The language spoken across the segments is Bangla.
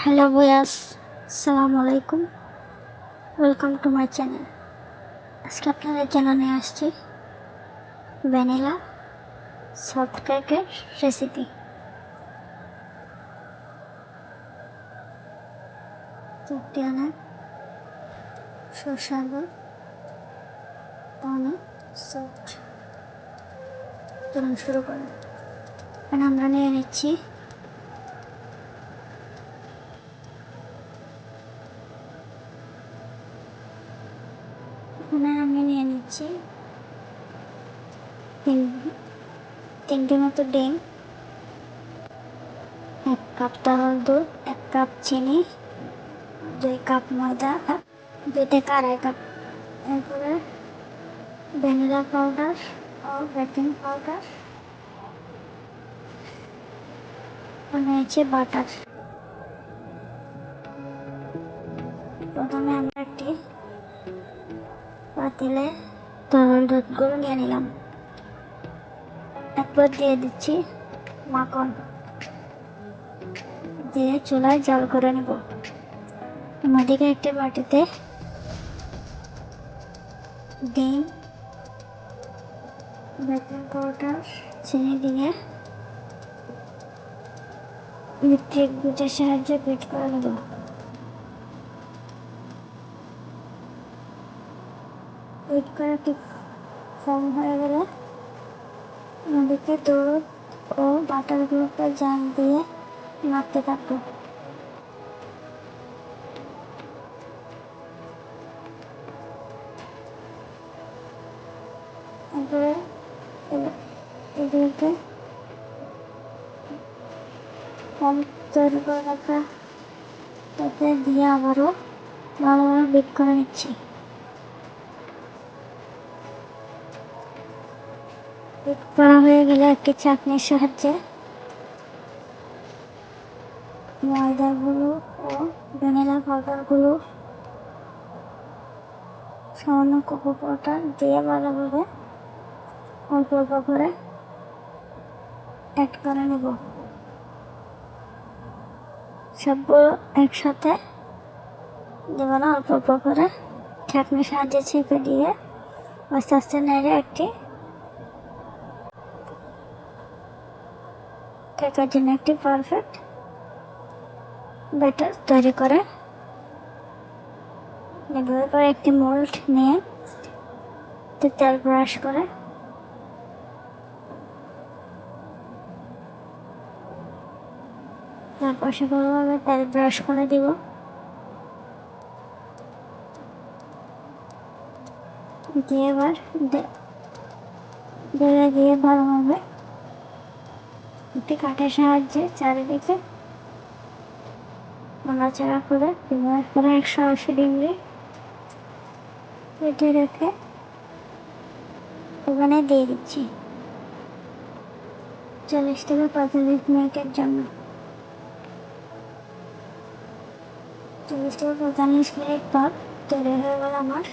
হ্যালো বয়াস, আসসালামু আলাইকুম। Welcome to my channel. আজকে আপনাদের জন্য নিয়ে আসছি ভ্যানিলা সফট কেকের রেসিপি। কেকটি অনেক সুস্বাদু, অনেক সফট। চলুন শুরু করুন। এখানে আমরা নিয়ে নিচ্ছি তিনটে মতো ডিম, 1 কাপ তরল দুধ, 1 কাপ চিনি, 2 কাপ ময়দা, 2 থেকে 2.5 কাপ। এরপরে ভ্যানিলা পাউডার ও বেকিং পাউডার, নিয়েছি বাটার। প্রথমে আমরা একটি পাতিলে তরল দুধগুলো নিয়ে নিলাম। এরপর দিয়ে দিচ্ছি মাখন, দিয়ে চুলায় জাল করে নেব। অন্যদিকে একটি বাটিতে ডিম, বেকিং পাউডার, চিনি দিয়ে ইলেকট্রিক বিটের সাহায্যে বিট করে নেব। বিট করে ঠিক ফর্ম হয়ে গেলে অন্যদিকে দুধ ও বাটারগুলোকে জাল দিয়ে নাড়তে থাকবো। এরপরে এগুলোকে ফর্ম তৈরি করে রাখা তাতে দিয়ে আবারও ভালোভাবে বিট করে নিচ্ছি। বিট করা হয়ে গেলে একটি চাটনির সাহায্যে ময়দাগুলো ও ভ্যানিলা পাউডারগুলো সামান্য কোকো পাউডার দিয়ে ভালোভাবে অল্প অল্প করে অ্যাড করে নেব। সবগুলো একসাথে দেব না, অল্প অল্প করে চাটনির সাহায্যে চেপে দিয়ে আস্তে আস্তে নেড়ে একটি কেকের জন্য একটি পারফেক্ট ব্যাটার তৈরি করে নেব। এরপর একটি মোল্ড নিয়ে তেল ব্রাশ করে তারপর সে ভালোভাবে তেল ব্রাশ করে দিব। দিয়ে এবার দিয়ে ভালোভাবে একটি কাঠের সাহায্যে চারিদিকে নাড়াচাড়া করে ব্যবহার করে 180 ডিগ্রি রেখে রেখে ওখানে দিয়ে দিচ্ছি 40 থেকে 45 মিনিটের জন্য। 40 থেকে 45 মিনিট পর তৈরি হয়ে গেল আমার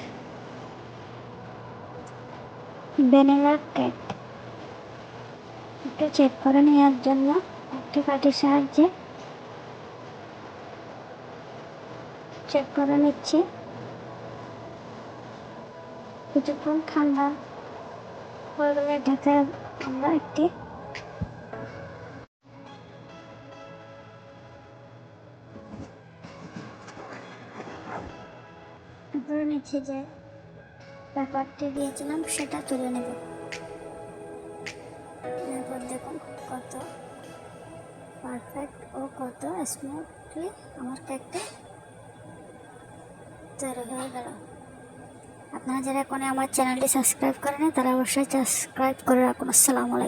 ভ্যানিলা কেক। একটু চেক করে নেওয়ার জন্য একটি কাঠের সাহায্যে চেক করে নিচ্ছি। কিছুক্ষণ ঠান্ডা হয়ে গেলে এটাকে আমরা একটি উপরে নিচে যে পেপারটি দিয়েছিলাম সেটা তুলে নেব। এরপর দেখুন কত পারফেক্ট ও কত স্মুথলি আমার কেকটা তৈরি হয়ে গেল। আপনারা যারা এখনো আমার চ্যানেলটি সাবস্ক্রাইব করেন তারা অবশ্যই সাবস্ক্রাইব করে রাখুন। আসসালামু আলাইকুম।